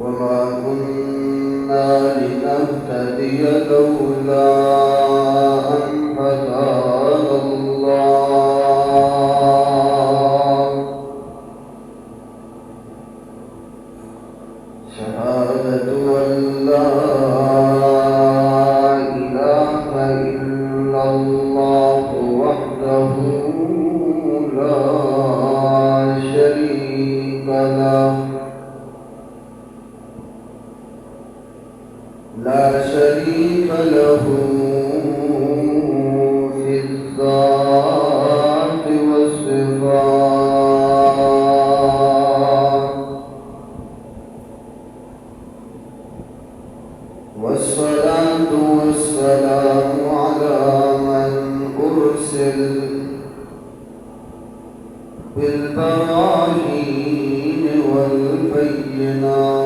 وما كنا لنهتدي لولا أن هدانا الله شهادة أن لا إله إلا الله وحده لا شريك له في الذات والصفات والصلاة والسلام على من أرسل بالبراهين والبينات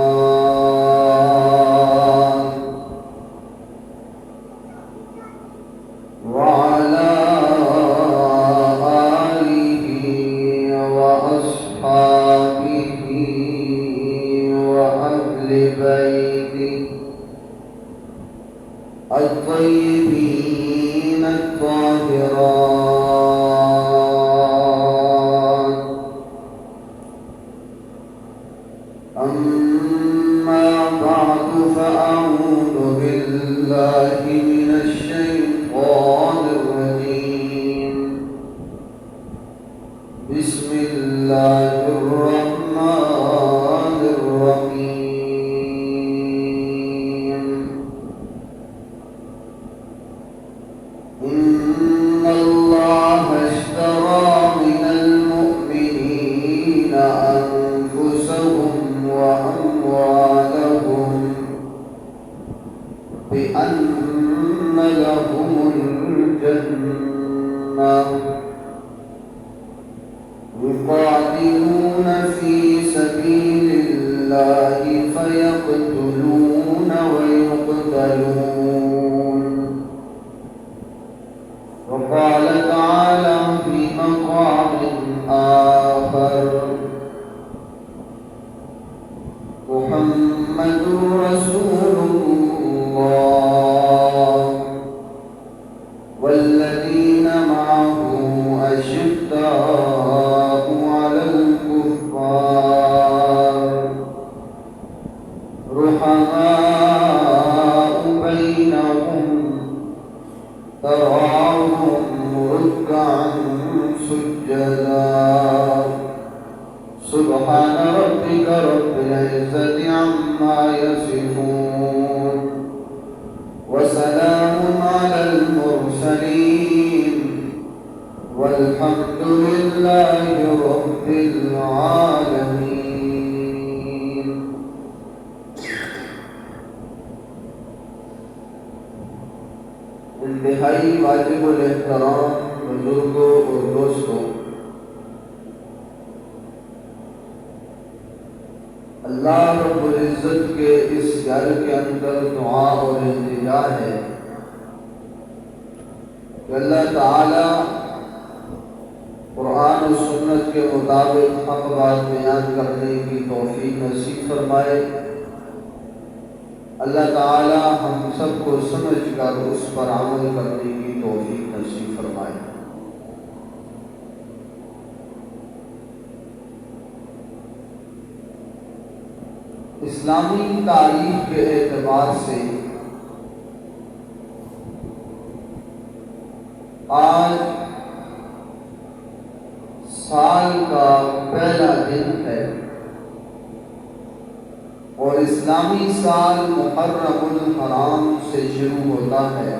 وعلى آله وأصحابه وأهل بيته الطيبين الطاهرات. أما بعد فأعوذ بالله من الشيطان الرجيم. بسم الله الرحمن الرحيم. إن الله اشترى من المؤمنين أنفسهم وأموالهم بأن لهم الجنة يقاتلون في سبيل الله فيقتلون ويقتلون. وقال تعالى في مقام آخر: محمد رسول الله والذين معه أشداء على الكفار رحماء بينهم تراهم ركعا سجدا. سبحان ربك رب العزة عما يصفون وسلام على المرسلين والحمد لله رب العالمين. انتہائی واجب الاحترام بزرگوں اور دوستوں، اللہ رب العزت کے اس گھر کے اندر دعا اور التجا ہے کہ اللہ تعالی قرآن و سنت کے مطابق حق بات بیان کرنے کی توفیق نصیب فرمائے. اللہ تعالی ہم سب کو سمجھ کر اس پر عمل کرنے کی توفیق نصیب فرمائے. اسلامی تاریخ کے اعتبار سے آج سال کا پہلا دن ہے اور اسلامی سال محرم الحرام سے شروع ہوتا ہے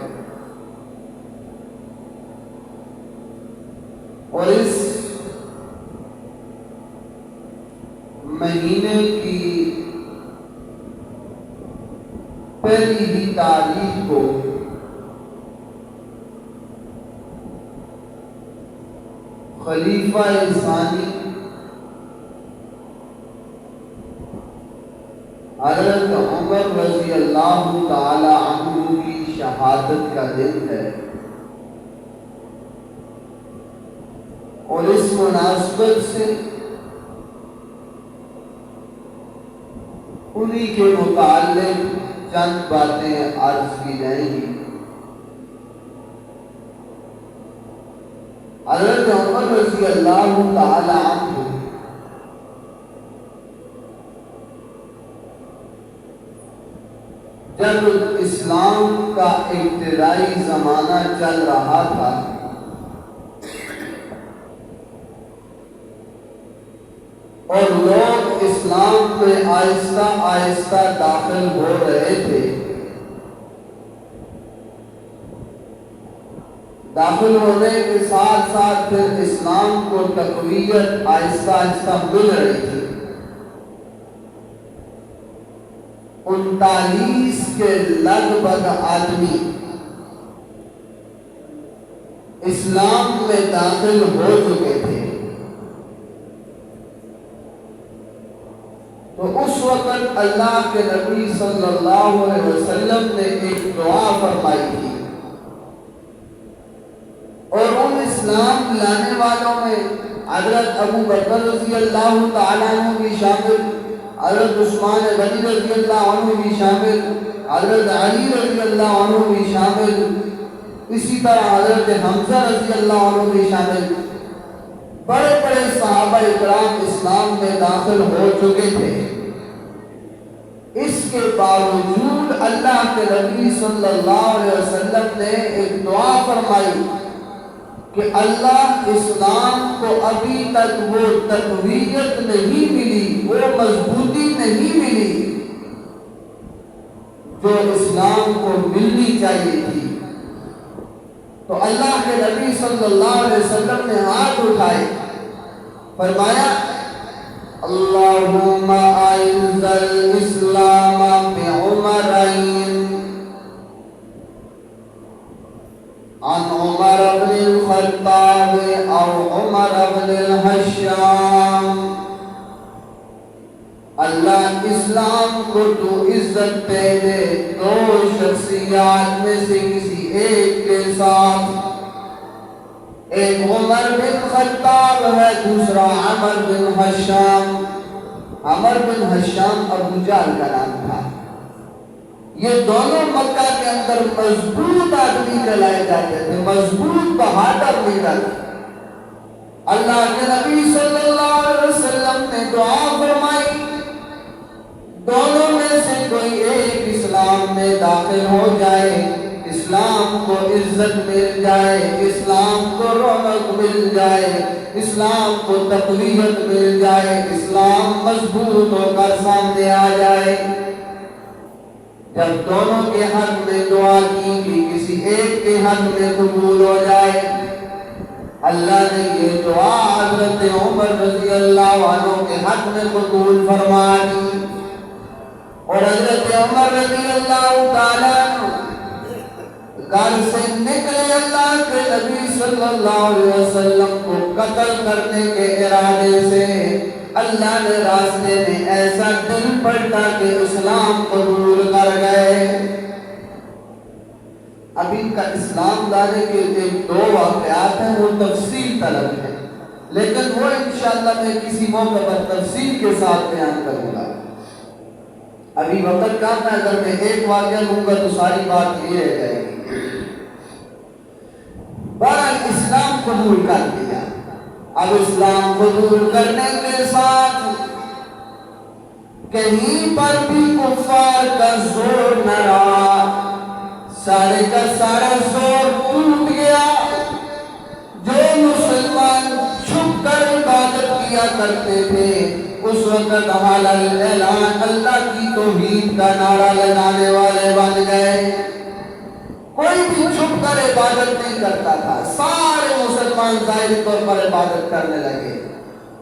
اور اس مہینے کی پہلی ہی تاریخ کو خلیفہ ثانی حضرت عمر رضی اللہ تعالی عنہ کی شہادت کا دن ہے اور اس مناسبت سے انہی کے متعلق چند باتیں عرض کی جائیں گی۔ حضرت عمر رضی اللہ تعالی عنہ جب اسلام کا ابتدائی زمانہ چل رہا تھا اور لوگ اسلام میں آہستہ آہستہ داخل ہو رہے تھے، داخل ہونے کے ساتھ ساتھ پھر اسلام کو تقویت آہستہ آہستہ مل رہی تھی۔ 39 کے لگ بھگ آدمی اسلام میں داخل ہو چکے تھے، تو اس وقت اللہ کے نبی صلی اللہ علیہ وسلم نے ایک دعا فرمائی تھی، اور ان اسلام لانے والوں میں حضرت ابو بکر رضی اللہ تعالیٰ عنہ بھی شامل، حضرت عثمان غنی رضی اللہ عنہ بھی شامل، حضرت علی رضی اللہ عنہ بھی شامل، اسی طرح حضرت حمزہ رضی اللہ عنہ بھی شامل۔ بڑے بڑے صحابہ اکرام اسلام میں داخل ہو چکے تھے، اس کے باوجود اللہ کے نبی صلی اللہ علیہ وسلم نے ایک دعا فرمائی کہ اللہ اسلام کو ابھی تک وہ تقویت نہیں ملی، وہ مضبوطی نہیں ملی جو اسلام کو ملنی چاہیے تھی۔ تو اللہ کے نبی صلی اللہ علیہ وسلم نے ہاتھ اٹھائے، فرمایا اللہم اعز الاسلام بعمرین عن عمر بن الخطاب او عمر بن الحشام، اللہ اسلام کو تو عزت دے دے دو شخصیات میں سے کسی ایک کے ساتھ، ایک عمر بن خطاب ہے، دوسرا عمر بن حشام۔ عمر بن حشام ابو جہل کا نام تھا۔ یہ دونوں مکہ کے اندر مضبوط آدمی کہلائے جاتے تھے، مضبوط بہادر لیڈر۔ اللہ کے نبی صلی اللہ علیہ وسلم نے دعا فرمائی دونوں میں سے کوئی ایک اسلام میں داخل ہو جائے، اسلام کو عزت مل جائے، اسلام کو رونق مل جائے، اسلام کو تقویت مل جائے، اسلام مضبوط ہو کر سامنے آ جائے۔ جب دونوں کے حق میں دعا کی کہ کسی ایک کے حق میں قبول ہو جائے، اللہ نے یہ دعا حضرت عمر رضی اللہ عنہ کے حق میں قبول فرما دی، اور حضرت عمر رضی اللہ تعالیٰ عنہ گھر سے نکلے اللہ کے نبی صلی اللہ علیہ وسلم کو قتل کرنے کے ارادے سے۔ اللہ نے راستے میں ایسا دل پلٹا کہ اسلام قبول کر گئے۔ اب ان کا اسلام لانے کے ایک دو واقعات ہیں، وہ تفصیل طلب ہے، لیکن وہ انشاءاللہ میں کسی موقع پر تفصیل کے ساتھ بیان کروں گا۔ ابھی وقت کام ہے، اگر میں ایک واقعہ لوں گا تو ساری بات یہ رہ جائے گی۔ بہرحال اسلام قبول کر دیا۔ اب اسلام قبول کرنے کے ساتھ کہیں پر بھی کفار کا زور نہ رہا، سارے کا سارا زور ٹوٹ گیا۔ جو مسلمان چھپ کر عبادت کیا کرتے تھے اس وقت حلال اعلان اللہ کی توحید کا نعرہ لگانے والے بن گئے۔ کوئی بھی چھپ کر عبادت نہیں کرتا تھا، سارے مسلمان ظاہری طور پر عبادت کرنے لگے،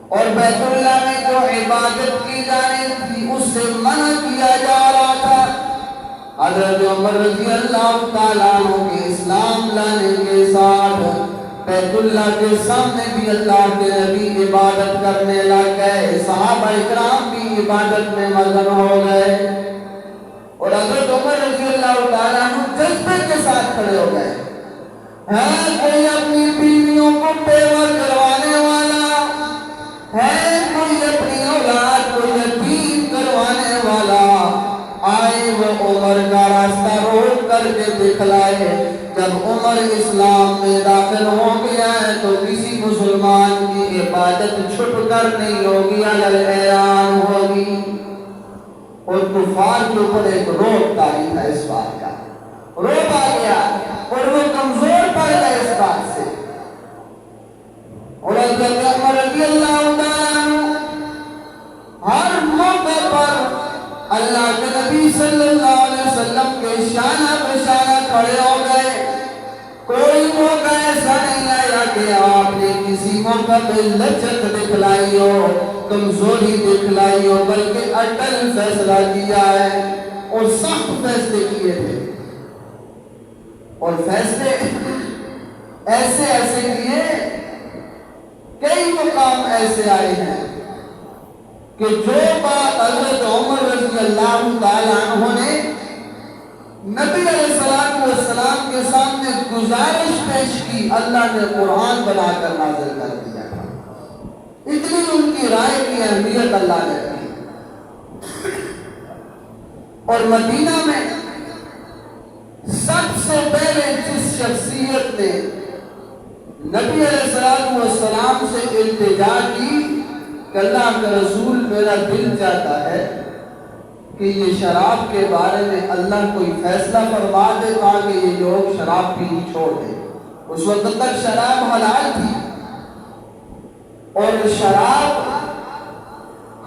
اور بیت اللہ میں جو عبادت کی جانی تھی اس سے منع کیا جا رہا تھا۔ حضرت عمر رضی اللہ تعالیٰ عنہ کے اسلام لانے کے ساتھ بیت اللہ کے سامنے بھی اللہ کے نبی عبادت کرنے لگ گئے، صحابہ اکرام بھی عبادت میں مگن ہو گئے، اور حضرت عمر رضی اللہ تعالیٰ عنہ جذبے کے ساتھ کھڑے ہو گئے۔ ہے کوئی اپنی بیویوں کو بیوہ کروانے والا، ہے کوئی اپنی اولاد کو یتیم کروانے والا، جب عمر اسلام میں داخل ہو گیا ہے تو کسی مسلمان کی عبادت چھپ کر نہیں ہوگی، اعلان ہوگی، اور کفار کے اوپر ایک روب طاری تھا، اس بات کا روب آ گیا اور وہ کمزور پڑ گئے اس بات سے۔ اور حضرت عمر رضی اللہ تعالیٰ عنہ ہر موقع پر اللہ کے نبی صلی اللہ علیہ وسلم کے شانہ پہ شانہ کھڑے ہو گئے۔ کوئی موقع ایسا نہیں آیا کہ آپ نے کسی موقع پہ لچک دکھلائی ہو، کمزوری دکھلائی ہو، بلکہ اٹل فیصلہ کیا ہے اور سخت فیصلے کیے تھے، اور فیصلے ایسے ایسے کیے، کئی مقام ایسے آئے ہیں کہ جو بات حضرت عمر رضی اللہ تعالیٰ عنہ نے نبی علیہ السلام کے سامنے گزارش پیش کی، اللہ نے قرآن بنا کر نازل کر دیا، اتنی ان کی رائے کی اہمیت اللہ نے کی۔ اور مدینہ میں سب سے پہلے جس شخصیت نے نبی علیہ السلام سے التجا کی کہ اللہ کا رسول میرا دل چاہتا ہے کہ یہ شراب کے بارے میں اللہ کوئی فیصلہ فرما دے تاکہ یہ لوگ شراب پینی چھوڑ دیں۔ اس وقت تک شراب حلال تھی اور شراب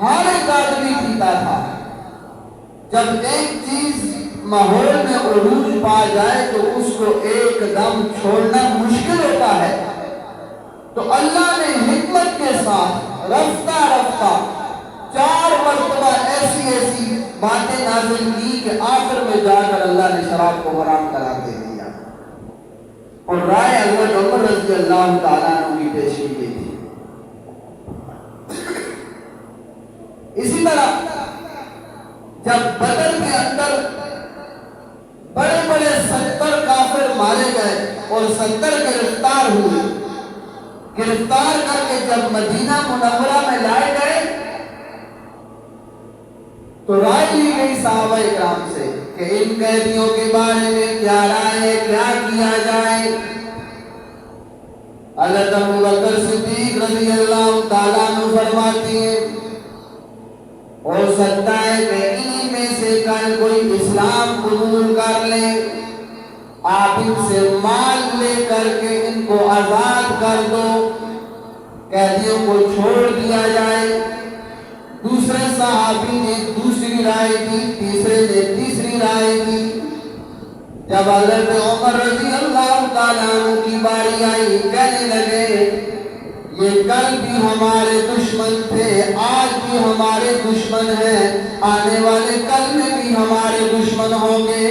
ہر ایک آدمی پیتا تھا۔ جب ایک چیز ماحول میں عروج پا جائے تو اس کو ایک دم چھوڑنا مشکل ہوتا ہے، تو اللہ نے حکمت کے ساتھ رفتہ رفتہ 4 مرتبہ ایسی باتیں نازل کی کہ آخر میں جا کر اللہ نے شراب کو حرام قرار دے دیا، اور رائے حضرت عمر رضی اللہ تعالیٰ عنہ کی پیش کی گئی تھی۔ اسی طرح جب بدر کے اندر بڑے بڑے 70 کافر مارے گئے اور 70 گرفتار ہوئے، گرفتار کر کے جب مدینہ منورہ میں لائے گئے تو رائے لی گئی صحابہ اکرام سے کہ ان قیدیوں کے بارے میں کیا رائے ہے، کیا کیا جائے۔ حضرت ابوبکر صدیق رضی اللہ تعالیٰ عنہ فرماتی ہیں ہو سکتا ہے کہ انہی میں سے کل کوئی اسلام قبول کر لے، آپ ان سے مال لے کر کے ان کو آزاد کر دو، قیدیوں کو چھوڑ دیا جائے۔ دوسرے صحابی نے دوسری رائے دی، تیسرے نے تیسری رائے دی۔ جب حضرت عمر رضی اللہ تعالیٰ عنہ کی باری آئی، کہنے لگے یہ کل بھی ہمارے دشمن تھے، آج بھی ہمارے دشمن ہیں، آنے والے کل میں بھی ہمارے دشمن ہوں گے،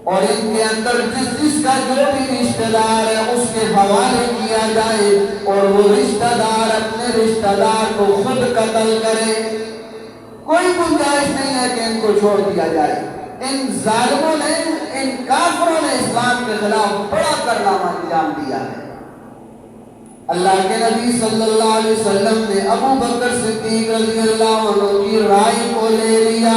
اور ان کے اندر جس کا جو بھی رشتہ دار ہے اس کے حوالے کیا جائے، اور وہ رشتہ دار اپنے رشتہ دار کو خود قتل کرے۔ کوئی گنجائش نہیں ہے کہ ان کو چھوڑ دیا جائے۔ ان ظالموں نے، ان کافروں نے اسلام کے خلاف بڑا کارنامہ انجام دیا ہے۔ اللہ کے نبی صلی اللہ علیہ وسلم نے ابو بکر صدیق رضی اللہ عنہ کی رائے کو لے لیا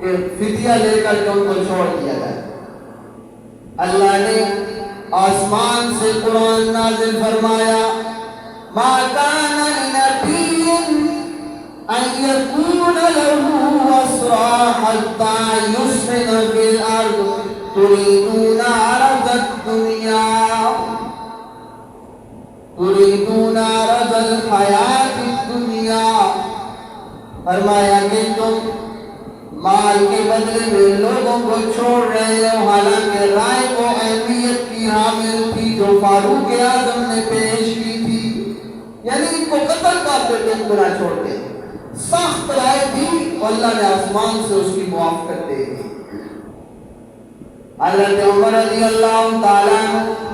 کہ فدیہ لے کر کے ان کو چھوڑ دیا جائے۔ اللہ نے آسمان سے قرآن نازل فرمایا، ما کان لنبی ان یکون له اسری حتی یسخن فی الارض تریدون عرض الدنیا تریدون عرض الحیات الدنیا، فرمایا کہ تم مال کے بدلے میں لوگوں کو چھوڑ رہے ہو، حالانکہ رائے کو اہمیت کی حامل تھی جو فاروق اعظم نے پیش کی تھی، یعنی ان کو قتل کر دیتے، ان کو نہ چھوڑتے، سخت رائے تھی، اور اللہ نے آسمان سے اس کی موافقت دے دی۔ حضرت عمر رضی اللہ تعالیٰ عنہ،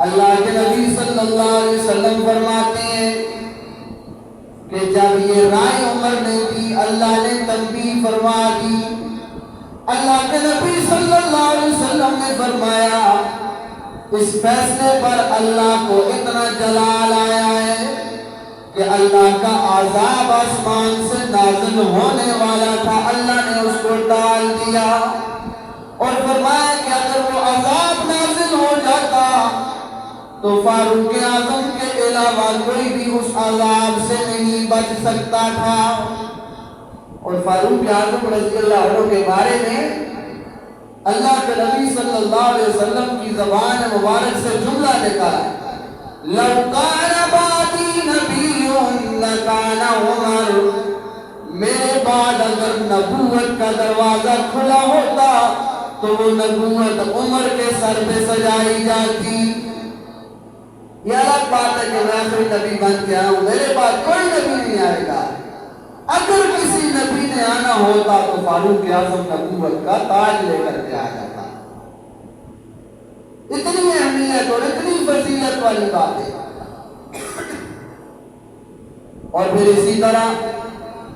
اللہ کے نبی صلی اللہ علیہ وسلم فرماتے ہیں کہ جب یہ رائے عمر نے دی، اللہ نے تنبیہ فرما دی۔ اللہ کے نبی صلی اللہ علیہ وسلم نے فرمایا اس فیصلے پر اللہ کو اتنا جلال آیا ہے کہ اللہ کا عذاب آسمان سے نازل ہونے والا تھا، اللہ نے اس کو ڈال دیا، اور فرمایا کہ اگر وہ عذاب نازل ہو جاتا تو فاروق اعظم کے علاوہ کوئی بھی اس عذاب سے نہیں بچ سکتا تھا۔ اور فاروق اعظم رضی اللہ عنہ کے بارے میں اللہ کے نبی صلی اللہ علیہ وسلم کی زبان مبارک سے جملہ نکالا، لو کان بعدی نبی لکان عمر، میرے بعد اگر نبوت کا دروازہ کھلا ہوتا تو وہ نبوت عمر کے سر پہ سجائی جاتی۔ یہ الگ بات ہے کہ میں آخری نبی بن کے آؤں، میرے بعد کوئی نبی نہیں آئے گا، اگر کسی نبی نے آنا ہوتا تو فاروق اعظم نبوت کا تاج لے کر کے آ جاتا۔ اتنی اہمیت اور اتنی فضیلت والی بات ہے۔ اور پھر اسی طرح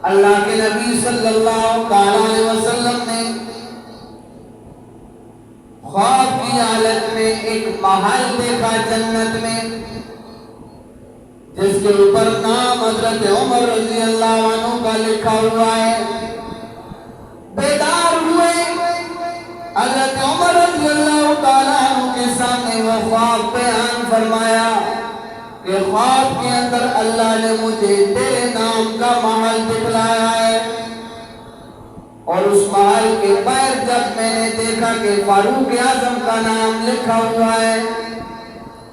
اللہ کے نبی صلی اللہ علیہ وسلم نے خواب کی حالت میں ایک محل دیکھا جنت میں، جس کے اوپر نام حضرت عمر رضی اللہ عنہ کا لکھا ہوا ہے۔ بیدار ہوئے، حضرت عمر رضی اللہ تعالیٰ عنہ کے سامنے وہ خواب بیان فرمایا کہ خواب کے اندر اللہ نے مجھے تیرے نام کا محل دکھلایا ہے، اور اس محل کے باہر جب میں نے دیکھا کہ فاروق اعظم کا نام لکھا ہوا ہے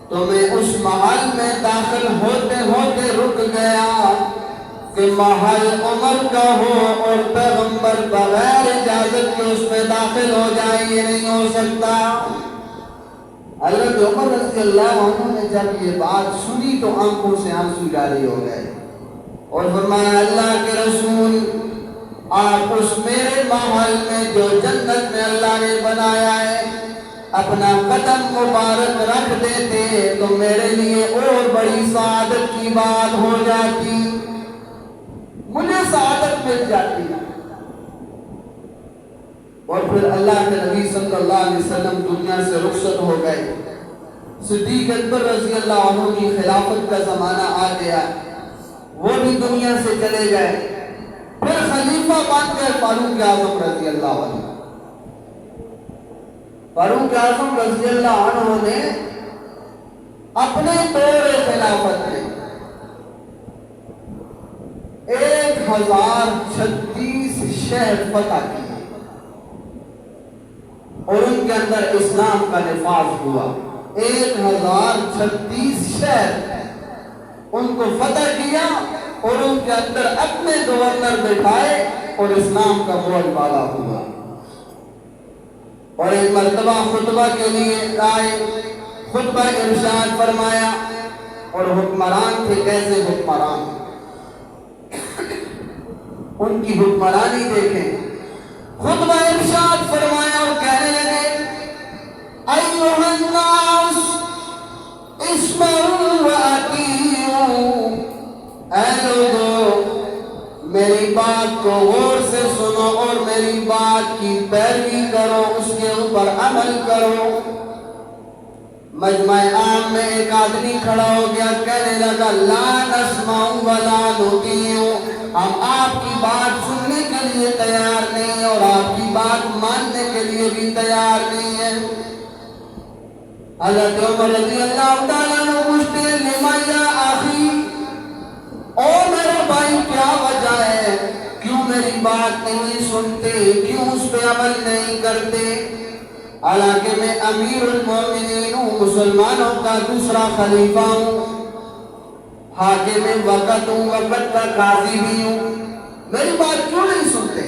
تو میں اس محل میں داخل ہوتے ہوتے رک گیا کہ محل عمر کا ہو اور پیغمبر بغیر اجازت کے اس میں داخل ہو جائے، یہ نہیں ہو سکتا۔ حضرت عمر رضی اللہ عنہ نے جب یہ بات سنی تو آنکھوں سے آنسو جاری ہو گئے اور فرمایا، اللہ کے رسول، آپ اس میرے محل میں جو جنت میں اللہ نے بنایا ہے اپنا قدم مبارک رکھ دیتے تو میرے لیے اور بڑی سعادت کی بات ہو جاتی، مجھے سعادت مل جاتی۔ اور پھر اللہ کے نبی صلی اللہ علیہ وسلم دنیا سے رخصت ہو گئے، صدیق اکبر رضی اللہ عنہ کی خلافت کا زمانہ آ گیا، وہ بھی دنیا سے چلے گئے۔ پھر خلیفہ بن گئے فاروق اعظم رضی اللہ عنہ۔ فاروق اعظم رضی اللہ عنہ نے اپنے دور خلافت میں 1036 شہر فتح کیے اور ان کے اندر اسلام کا نفاذ ہوا۔ 1036 شہر ان کو فتح کیا اور ان کے اندر اپنے گورنر بٹھائے اور اسلام کا بول بالا ہوا۔ اور ایک مرتبہ خطبہ کے لیے آئے، خطبہ ارشاد فرمایا، اور حکمران تھے کیسے حکمران، ان کی حکمرانی دیکھیں۔ خطبہ ارشاد فرمایا اور کہنے لگے، ایھا الناس اسمعوا واطیعوا، اے لوگو میری بات کو غور سے سنو اور میری بات کی پیروی کرو، اس کے اوپر عمل کرو۔ مجمع عام میں ایک آدمی کھڑا ہو گیا، کہنے لگا، لا نسمع ولا نطیع، ہم آپ کی بات سننے کے لیے تیار نہیں اور آپ کی بات ماننے کے لیے بھی تیار نہیں ہے۔ حضرت عمر رضی اللہ تعالیٰ عنہ پوچھتے ہیں، لما یا آخی، او میرے بھائی کیا وجہ ہے، کیوں میری بات نہیں سنتے، کیوں اس پہ عمل نہیں کرتے؟ حالانکہ میں امیر المومنین ہوں، مسلمانوں کا دوسرا خلیفہ ہوں، حاکم وقت ہوں، وقت کا قاضی بھی ہوں، میری بات کیوں نہیں سنتے؟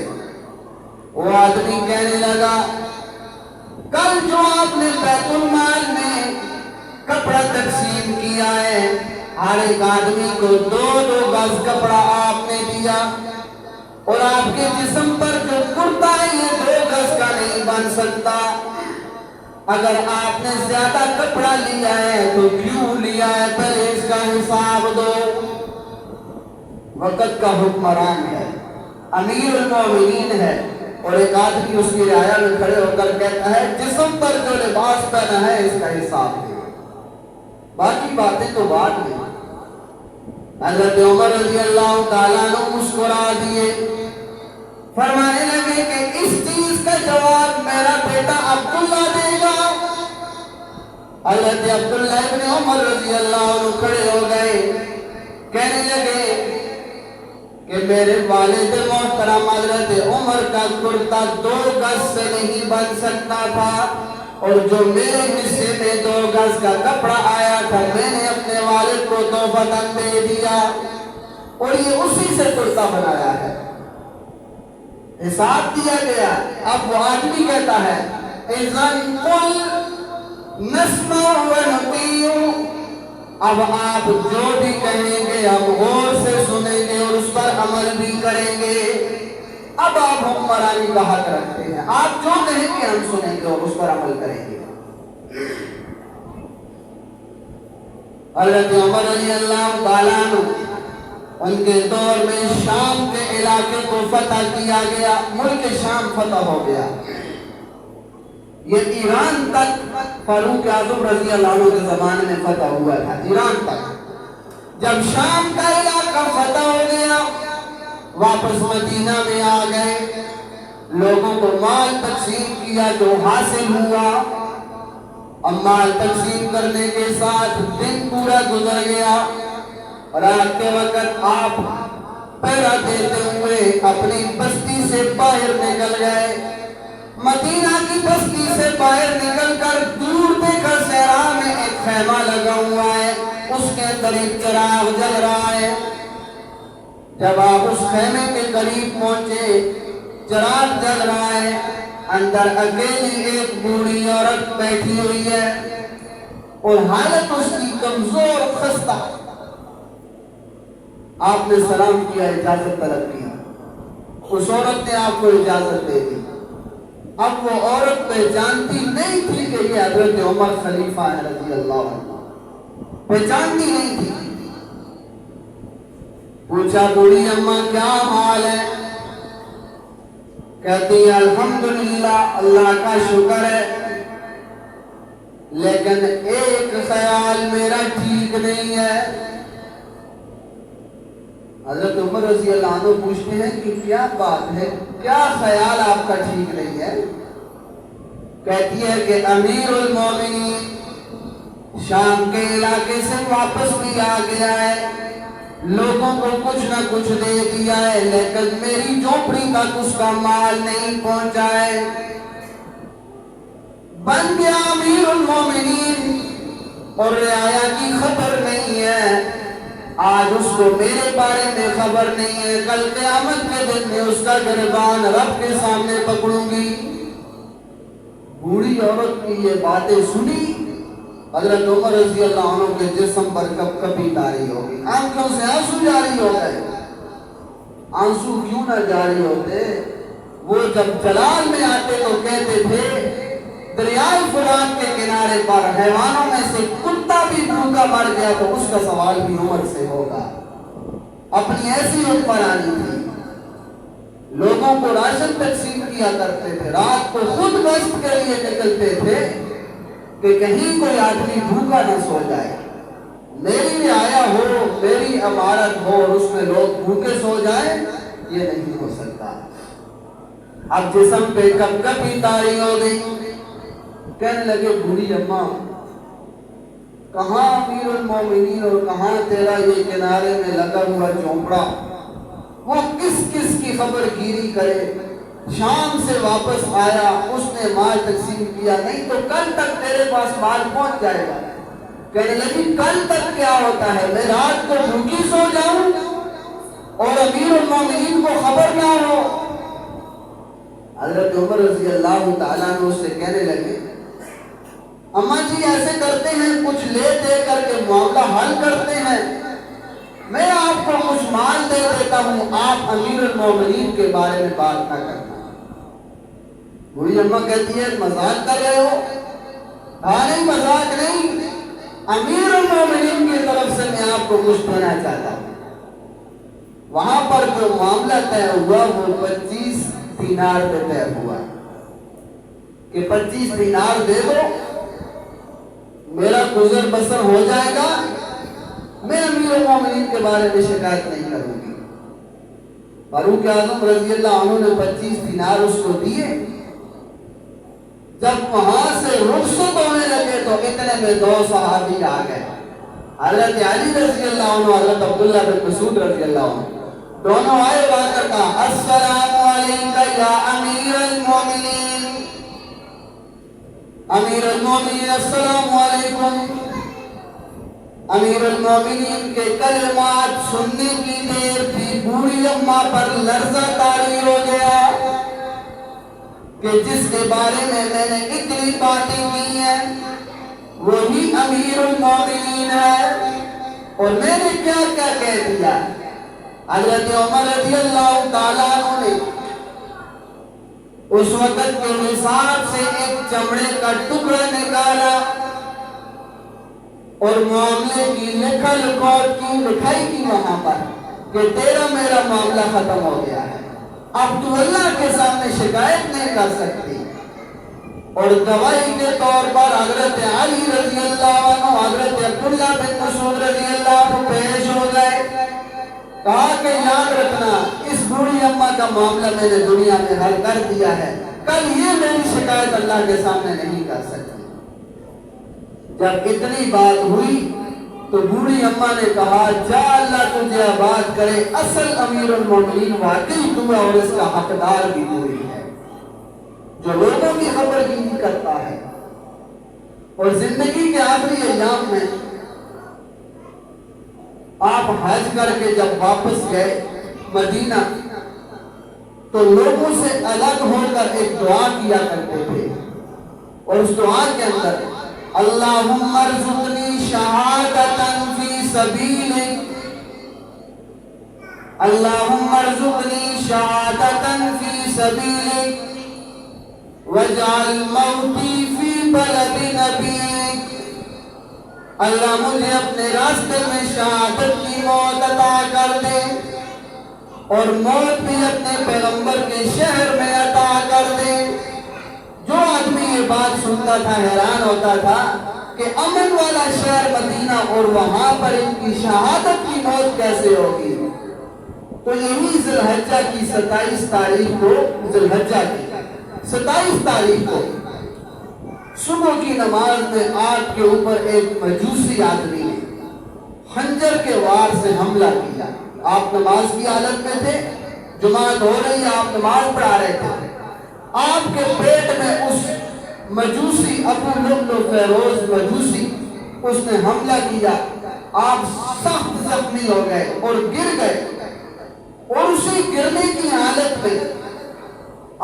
وہ آدمی کہنے لگا، کل جو آپ نے بیت المال میں کپڑا تقسیم کیا ہے، ہر ایک آدمی کو 2 گز کپڑا آپ نے دیا، اور آپ کے جسم پر جو کرتا ہے یہ 2 گز کا نہیں بن سکتا، اگر آپ نے زیادہ کپڑا لیا ہے تو کیوں لیا ہے، پہلے اس کا حساب دو۔ وقت کا حکمران ہے، امیر المومنین ہے، اور ایک آدمی اس کی رعایا میں کھڑے ہو کر کہتا ہے، جسم پر جو لباس پہنا ہے اس کا حساب دے، باقی باتیں تو بعد میں۔ حضرت عمر رضی اللہ تعالیٰ عنہ مسکرا دیے، فرمانے لگے کہ اس چیز کا جواب میرا بیٹا حضرت عبداللہ ابن عمر رضی اللہ عنہ کھڑے ہو گئے، کہنے لگے کہ میرے والد محترم حضرت عمر کا کرتا 2 گز سے نہیں بن سکتا تھا، اور جو میرے حصے میں 2 گز کا کپڑا آیا تھا میں نے اپنے والد کو تحفۃً دے دیا، اور یہ اسی سے کرتا بنایا ہے۔ حساب دیا گیا۔ اب وہ آدمی کہتا ہے اِذَنْ قُلْ نَسْمَعُ وَنُطِيعُ، اب آپ جو بھی کہیں گے ہم غور سے سنیں گے اور اس پر عمل بھی کریں گے۔ اب آپ حکمرانی کا حق رکھتے ہیں، آپ جو کہیں گے ہم سنیں گے اور اس پر عمل کریں گے۔ حضرت عمر رضی اللہ تعالیٰ عنہ ان کے دور میں شام کے علاقے کو فتح کیا گیا، ملک شام فتح ہو گیا۔ یہ ایران تک فاروق اعظم رضی اللہ عنہ کے زمانے میں فتح ہوا تھا، ایران تک۔ جب شام کا علاقہ فتح ہو گیا، واپس مدینہ میں آ گئے، لوگوں کو مال تقسیم کیا جو حاصل ہوا۔ اب مال تقسیم کرنے کے ساتھ دن پورا گزر گیا، رات کے وقت آپ پہرا دیتے ہوئے اپنی بستی سے باہر نکل گئے۔ مدینہ کی بستی سے باہر نکل کر دور دیکھا صحرا میں ایک خیمہ لگا ہوا ہے، اس کے اندر ایک چراغ جل رہا ہے۔ جب آپ اس خیمے کے قریب پہنچے، چراغ جل رہا ہے، اندر اکیلی ایک بوڑھی عورت بیٹھی ہوئی ہے اور حالت اس کی کمزور خستہ۔ آپ نے سلام کیا، اجازت طلب کی، اس عورت نے آپ کو اجازت دے دی۔ اب وہ عورت پہچانتی نہیں تھی کہ یہ حضرت عمر خلیفہ ہے رضی اللہ عنہ، پہچانتی نہیں تھی۔ پوچھا بوڑھی اماں کیا حال ہے؟ کہتی ہے الحمدللہ، اللہ کا شکر ہے، لیکن ایک خیال میرا ٹھیک نہیں ہے۔ حضرت عمر رضی اللہ عنہ پوچھتے ہیں کہ کیا بات ہے، کیا خیال آپ کا ٹھیک نہیں ہے؟ کہتی ہے کہ امیر المومنین شام کے علاقے سے واپس بھی آ گیا ہے، لوگوں کو کچھ نہ کچھ دے دیا ہے، لیکن میری جھونپڑی تک اس کا مال نہیں پہنچا ہے۔ بن گیا امیر المومنین اور رعایا کی خبر نہیں ہے، آج اس کو میرے بارے میں خبر نہیں ہے، کل قیامت کے دن میں اس کا گریبان رب کے سامنے پکڑوں گی۔ بوڑھی عورت کی یہ باتیں سنی، حضرت عمر رضی اللہ عنہ کے جسم پر کب کبھی تاری ہو گئی، آنکھوں سے آنسو جاری ہو گئے۔ آنسو کیوں نہ جاری ہوتے؟ وہ جب جلال میں آتے تو کہتے تھے دریائے فرات کے کنارے پر حیوانوں میں سے کتا بھی بھوکا مر گیا تو اس کا سوال بھی عمر سے ہوگا۔ اپنی ایسی حکمرانی تھی، لوگوں کو راشن تقسیم کیا کرتے تھے، رات کو خود گشت کے لیے نکلتے تھے کہ کہیں کوئی آدمی بھوکا نہ سو جائے، میری رعایا ہو، میری عمارت ہو اور اس میں لوگ بھوکے سو جائیں، یہ نہیں ہو سکتا۔ اب جسم پہ کب کبھی تاری ہو گئی، کہنے لگے بوڑھی اماں کہاں امیر المومنین اور کہاں تیرا یہ کنارے میں لگا ہوا چونپڑا، وہ کس کس کی خبر گیری کرے، شام سے واپس آیا، اس نے مال تقسیم کیا، نہیں تو کل تک تیرے پاس مال پہنچ جائے گا۔ کہنے لگی کل تک کیا ہوتا ہے، میں رات کو بھوکی سو جاؤں اور امیر المومنین کو خبر نہ ہو۔ حضرت عمر رضی اللہ تعالیٰ عنہ سے کہنے لگے اماں جی ایسے کرتے ہیں، کچھ لے دے کر کے معاملہ حل کرتے ہیں، میں آپ کو کچھ مال دے دیتا ہوں، آپ امیر المومنین کے بارے میں بات نہ کرنا۔ بوڑھی اماں کہتی ہے مذاق کر رہے ہو؟ ہاں نہیں، مذاق نہیں، امیر المومنین کی طرف سے میں آپ کو کچھ دینا چاہتا ہوں۔ وہاں پر جو معاملہ طے ہوا وہ 25 دینار پہ طے ہوا کہ 25 دینار دے دو، میرا گزر بسر ہو جائے گا، میں امیر المومنین کے بارے میں شکایت نہیں کروں گی۔ فاروق اعظم رضی اللہ عنہ نے 25 دینار اس کو دیے، جب وہاں سے رخصت ہونے لگے تو اتنے میں دو صحابی آ گئے، حضرت علی رضی اللہ عنہ، حضرت عبداللہ بن مسعود رضی اللہ عنہ، دونوں آئے بات کرتا السلام علیکہ یا امیر المومنین، امیر المومنین السلام علیکم۔ امیر المومنین کے کلمات سننے کی دیر تھی، بوڑھی اماں پر لرزہ طاری ہو گیا کہ جس کے بارے میں نے اتنی باتیں کی ہیں وہی امیر المومنین ہے، اور میں نے کیا کیا کہہ دیا۔ حضرت عمر رضی اللہ تعالیٰ عنہ نے اس وقت کے حساب سے ایک چمڑے کا ٹکڑا نکالا اور معاملے کی لکھائی کی وہاں پر کہ تیرا میرا معاملہ ختم ہو گیا ہے، اب تو اللہ کے سامنے شکایت نہیں کر سکتی۔ اور گواہی کے طور پر حضرت علی رضی اللہ عنہ، حضرت عبداللہ بن مسعود رضی اللہ عنہ پیش ہو گئے، کہا کہ یاد رکھنا اس بوڑھی اماں کا معاملہ میں نے دنیا میں حل کر دیا ہے، کل یہ میری شکایت اللہ کے سامنے نہیں کر سکتی۔ جب اتنی بات ہوئی تو بوڑھی اماں نے کہا جا اللہ تجھے آباد کرے، اصل امیر المومنین واقعی تو ہے اور اس کا حقدار بھی تو ہی ہے، جو لوگوں کی خبر بھی نہیں کرتا ہے۔ اور زندگی کے آخری ایام میں آپ حج کر کے جب واپس گئے مدینہ تو لوگوں سے الگ ہو کر ایک دعا کیا کرتے تھے، اور اس دعا کے اندر اللہم ارزقنی شہادتا فی سبیلک، اللہم ارزقنی شہادتا فی سبیلک وجعل موتی فی بلد نبیک، اللہ مجھے اپنے راستے میں شہادت کی موت عطا کر دے اور موت بھی اپنے پیغمبر کے شہر میں عطا کر دے۔ جو آدمی یہ بات سنتا تھا حیران ہوتا تھا کہ امن والا شہر مدینہ اور وہاں پر ان کی شہادت کی موت کیسے ہوگی۔ تو یہی ذی الحجہ کی 27 تاریخ کو، ذی الحجہ کی 27 تاریخ کو صبح کی نماز میں آگ کے اوپر ایک مجوسی آدمی نے خنجر کے وار سے حملہ کیا۔ آپ نماز کی حالت میں تھے، جماعت ہو رہی ہے، آپ نماز پڑھا رہے تھے، آپ کے پیٹ میں اس مجوسی ابو لؤلؤ فیروز مجوسی اس نے حملہ کیا، آپ سخت زخمی ہو گئے اور گر گئے، اور اسی گرنے کی حالت میں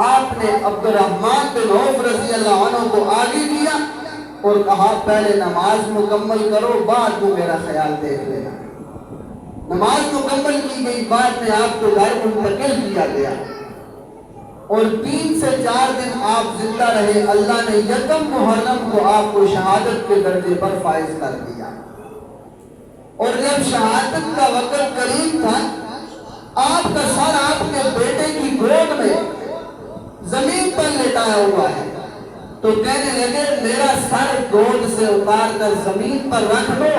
آپ نے عبد الرحمن بن عوف رضی اللہ عنہ کو آگے کیا اور کہا پہلے نماز مکمل کرو، بعد میں میرا خیال دیکھ لینا۔ نماز مکمل کی گئی، بعد میں آپ کو گھر منتقل کیا گیا، اور 3 سے 4 دن آپ زندہ رہے۔ اللہ نے یکم محرم کو آپ کو شہادت کے درجے پر فائز کر دیا، اور جب شہادت کا وقت قریب تھا، آپ کا سر آپ کے بیٹے کی گود میں زمین پر لٹایا ہوا ہے، تو کہنے لگے میرا سر گود سے اتار کر زمین پر رکھ دو،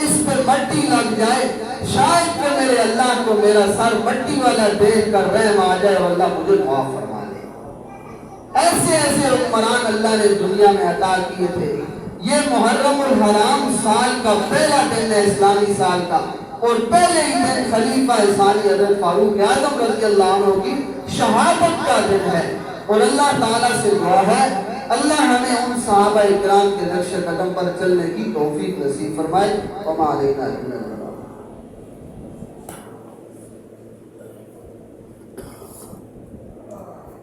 اس پہ مٹی لگ جائے، شاید کہ میرے اللہ کو میرا سر مٹی والا دیکھ کر رحم آ جائے اور اللہ مجھے معاف فرما دے۔ ایسے ایسے حکمران اللہ نے دنیا میں عطا کیے تھے۔ یہ محرم الحرام سال کا پہلا دن ہے، اسلامی سال کا، اور پہلے ہی دن خلیفہ ثانی حضرت فاروق اعظم رضی اللہ عنہ کی شہادت کا دن ہے، اور اللہ تعالیٰ سے دعا ہے اللہ ہمیں ان صحابہ اکرام کے نقش قدم پر چلنے کی توفیق نصیب فرمائے۔ وما علینا الا